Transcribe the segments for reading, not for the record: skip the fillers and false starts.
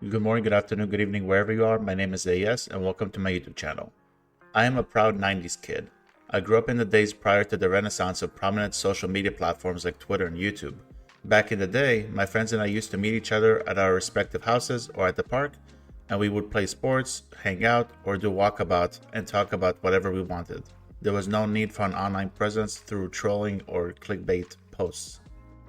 Good morning, good afternoon, good evening, wherever you are. My name is AS, and welcome to my YouTube channel. I am a proud 90s kid. I grew up in the days prior to the renaissance of prominent social media platforms like Twitter and YouTube. Back in the day, my friends and I used to meet each other at our respective houses or at the park, and we would play sports, hang out, or do walkabout and talk about whatever we wanted. There was no need for an online presence through trolling or clickbait posts.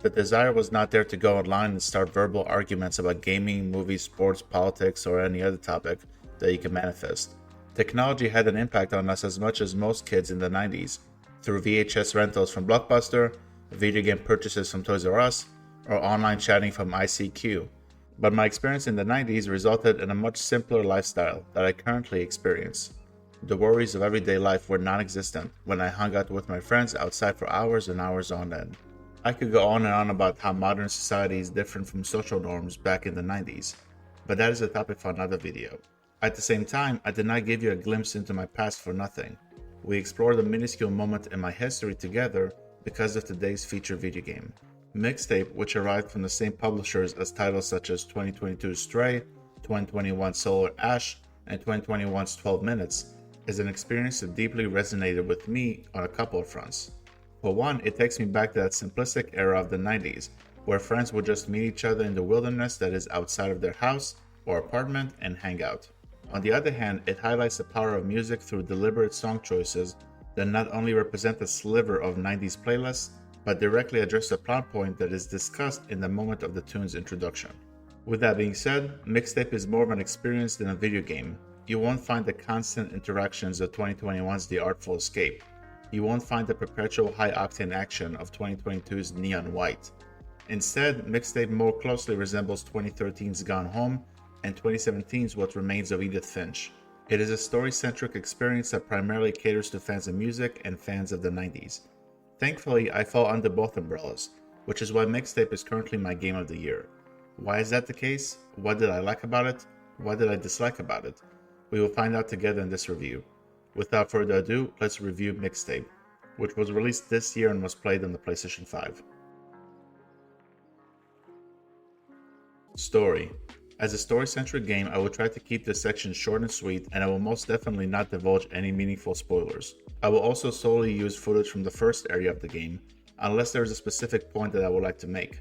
The desire was not there to go online and start verbal arguments about gaming, movies, sports, politics, or any other topic that you can manifest. Technology had an impact on us as much as most kids in the 90s, through VHS rentals from Blockbuster, video game purchases from Toys R Us, or online chatting from ICQ. But my experience in the 90s resulted in a much simpler lifestyle that I currently experience. The worries of everyday life were non-existent when I hung out with my friends outside for hours and hours on end. I could go on and on about how modern society is different from social norms back in the 90s, but that is a topic for another video. At the same time, I did not give you a glimpse into my past for nothing. We explored a minuscule moment in my history together because of today's featured video game. Mixtape, which arrived from the same publishers as titles such as 2022's Stray, 2021's Solar Ash, and 2021's 12 Minutes, is an experience that deeply resonated with me on a couple of fronts. For one, it takes me back to that simplistic era of the 90s, where friends would just meet each other in the wilderness that is outside of their house or apartment and hang out. On the other hand, it highlights the power of music through deliberate song choices that not only represent a sliver of 90s playlists, but directly address the plot point that is discussed in the moment of the tune's introduction. With that being said, Mixtape is more of an experience than a video game. You won't find the constant interactions of 2021's The Artful Escape. You won't find the perpetual high-octane action of 2022's Neon White. Instead, Mixtape more closely resembles 2013's Gone Home and 2017's What Remains of Edith Finch. It is a story-centric experience that primarily caters to fans of music and fans of the 90s. Thankfully, I fall under both umbrellas, which is why Mixtape is currently my game of the year. Why is that the case? What did I like about it? What did I dislike about it? We will find out together in this review. Without further ado, let's review Mixtape, which was released this year and was played on the PlayStation 5. Story. As a story-centric game, I will try to keep this section short and sweet, and I will most definitely not divulge any meaningful spoilers. I will also solely use footage from the first area of the game, unless there is a specific point that I would like to make.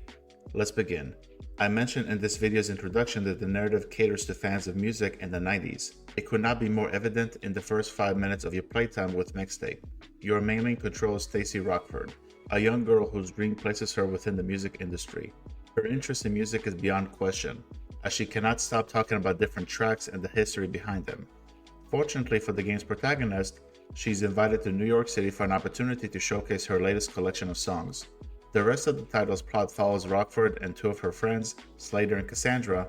Let's begin. I mentioned in this video's introduction that the narrative caters to fans of music in the 90s. It could not be more evident in the first 5 minutes of your playtime with Mixtape. Your main link controls Stacy Rockford, a young girl whose dream places her within the music industry. Her interest in music is beyond question, as she cannot stop talking about different tracks and the history behind them. Fortunately for the game's protagonist, she's invited to New York City for an opportunity to showcase her latest collection of songs. The rest of the title's plot follows Rockford and two of her friends, Slater and Cassandra,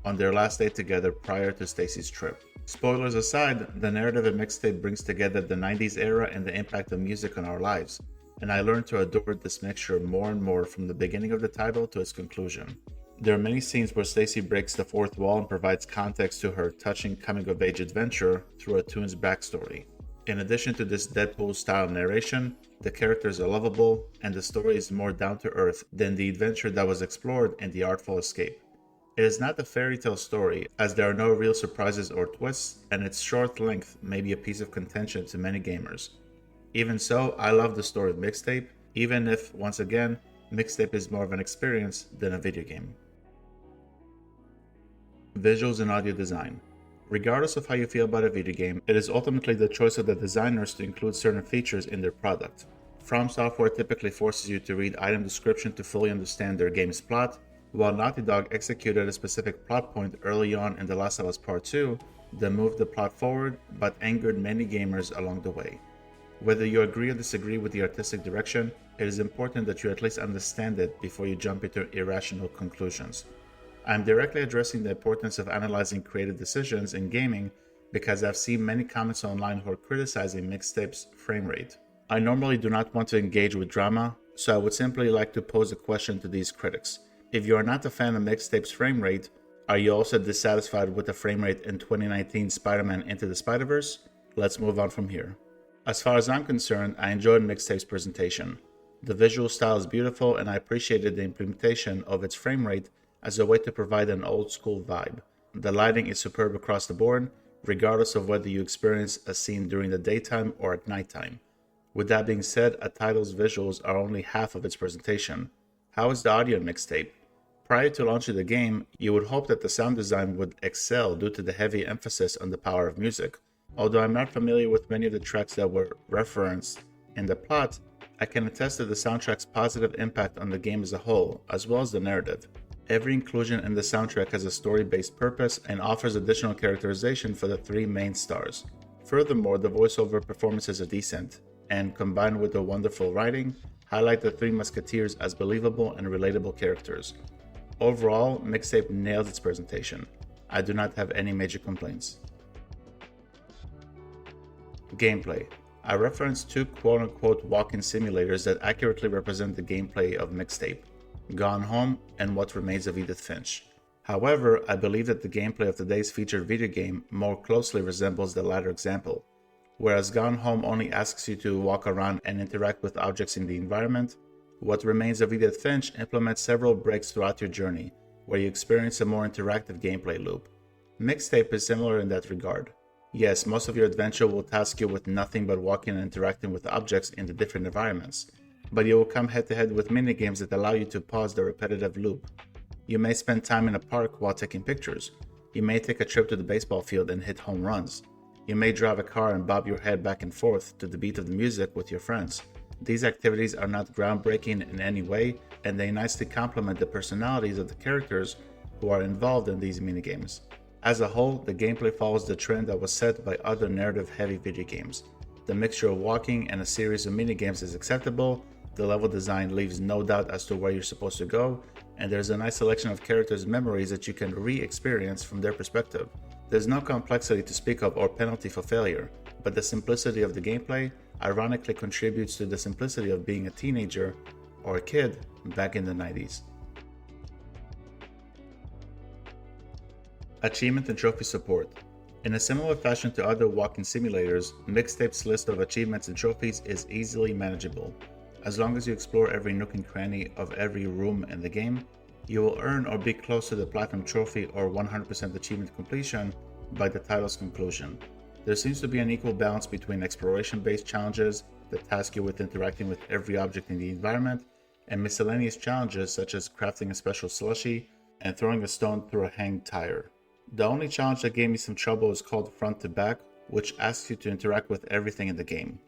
on their last day together prior to Stacy's trip. Spoilers aside, the narrative in Mixtape brings together the 90s era and the impact of music on our lives, and I learned to adore this mixture more and more from the beginning of the title to its conclusion. There are many scenes where Stacy breaks the fourth wall and provides context to her touching coming-of-age adventure through a tune's backstory. In addition to this Deadpool-style narration, the characters are lovable, and the story is more down-to-earth than the adventure that was explored in The Artful Escape. It is not a fairy tale story, as there are no real surprises or twists, and its short length may be a piece of contention to many gamers. Even so, I love the story of Mixtape, even if, once again, Mixtape is more of an experience than a video game. Visuals and audio design. Regardless of how you feel about a video game, it is ultimately the choice of the designers to include certain features in their product. From Software typically forces you to read item description to fully understand their game's plot, while Naughty Dog executed a specific plot point early on in The Last of Us Part 2 that moved the plot forward but angered many gamers along the way. Whether you agree or disagree with the artistic direction, it is important that you at least understand it before you jump into irrational conclusions. I'm directly addressing the importance of analyzing creative decisions in gaming because I've seen many comments online who are criticizing Mixtape's frame rate. I normally do not want to engage with drama, so I would simply like to pose a question to these critics. If you are not a fan of Mixtape's frame rate, are you also dissatisfied with the frame rate in 2019 Spider-Man Into the Spider-Verse? Let's move on from here. As far as I'm concerned, I enjoyed Mixtape's presentation. The visual style is beautiful and I appreciated the implementation of its frame rate as a way to provide an old school vibe. the lighting is superb across the board, regardless of whether you experience a scene during the daytime or at nighttime. With that being said, a title's visuals are only half of its presentation. How is the audio Mixtape? Prior to launching the game, you would hope that the sound design would excel due to the heavy emphasis on the power of music. Although I'm not familiar with many of the tracks that were referenced in the plot, I can attest to the soundtrack's positive impact on the game as a whole, as well as the narrative. Every inclusion in the soundtrack has a story-based purpose and offers additional characterization for the three main stars. Furthermore, the voiceover performances are decent, and combined with the wonderful writing, highlight the three musketeers as believable and relatable characters. Overall, Mixtape nails its presentation. I do not have any major complaints. Gameplay. I referenced two quote-unquote walk-in simulators that accurately represent the gameplay of Mixtape: Gone Home and What Remains of Edith Finch. However, I believe that the gameplay of today's featured video game more closely resembles the latter example. Whereas Gone Home only asks you to walk around and interact with objects in the environment, What Remains of Edith Finch implements several breaks throughout your journey, where you experience a more interactive gameplay loop. Mixtape is similar in that regard. Yes, most of your adventure will task you with nothing but walking and interacting with objects in the different environments, but you will come head-to-head with minigames that allow you to pause the repetitive loop. You may spend time in a park while taking pictures. You may take a trip to the baseball field and hit home runs. You may drive a car and bob your head back and forth to the beat of the music with your friends. These activities are not groundbreaking in any way, and they nicely complement the personalities of the characters who are involved in these minigames. As a whole, the gameplay follows the trend that was set by other narrative-heavy video games. The mixture of walking and a series of minigames is acceptable, the level design leaves no doubt as to where you're supposed to go, and there's a nice selection of characters' memories that you can re-experience from their perspective. There's no complexity to speak of or penalty for failure, but the simplicity of the gameplay ironically contributes to the simplicity of being a teenager or a kid back in the 90s. Achievement and trophy support. In a similar fashion to other walking simulators, Mixtape's list of achievements and trophies is easily manageable. As long as you explore every nook and cranny of every room in the game, you will earn or be close to the Platinum Trophy or 100% achievement completion by the title's conclusion. There seems to be an equal balance between exploration-based challenges that task you with interacting with every object in the environment, and miscellaneous challenges such as crafting a special slushie and throwing a stone through a hanged tire. The only challenge that gave me some trouble is called Front to Back, which asks you to interact with everything in the game.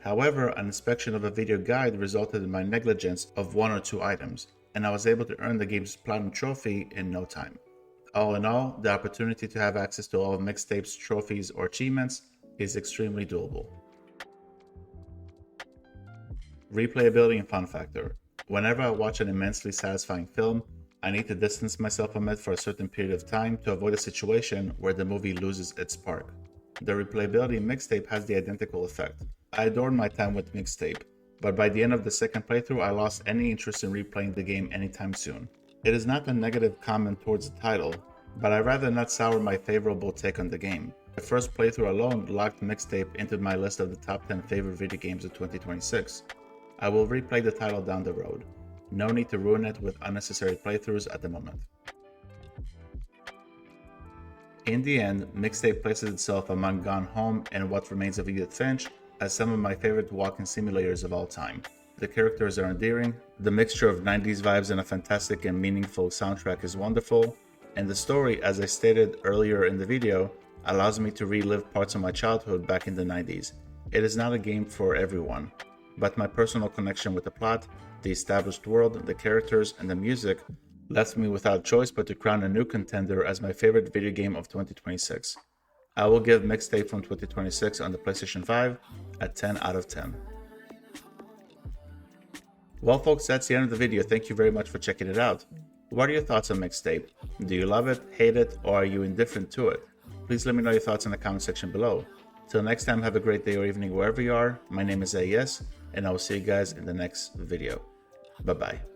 However, an inspection of a video guide resulted in my negligence of one or two items, and I was able to earn the game's Platinum Trophy in no time. All in all, the opportunity to have access to all of Mixtape's trophies or achievements is extremely doable. Replayability and fun factor. Whenever I watch an immensely satisfying film, I need to distance myself from it for a certain period of time to avoid a situation where the movie loses its spark. The replayability in Mixtape has the identical effect. I adored my time with Mixtape, but by the end of the second playthrough I lost any interest in replaying the game anytime soon. It is not a negative comment towards the title, but I'd rather not sour my favorable take on the game. The first playthrough alone locked Mixtape into my list of the top 10 favorite video games of 2026. I will replay the title down the road. No need to ruin it with unnecessary playthroughs at the moment. In the end, Mixtape places itself among Gone Home and What Remains of Edith Finch as some of my favorite walking simulators of all time. The characters are endearing, the mixture of 90s vibes and a fantastic and meaningful soundtrack is wonderful, and the story, as I stated earlier in the video, allows me to relive parts of my childhood back in the 90s. It is not a game for everyone, but my personal connection with the plot, the established world, the characters, and the music left me without choice but to crown a new contender as my favorite video game of 2026. I will give Mixtape from 2026 on the PlayStation 5 a 10 out of 10. Well folks, that's the end of the video. Thank you very much for checking it out. What are your thoughts on Mixtape? Do you love it, hate it, or are you indifferent to it? Please let me know your thoughts in the comment section below. Till next time, have a great day or evening wherever you are. My name is AES, and I will see you guys in the next video. Bye-bye.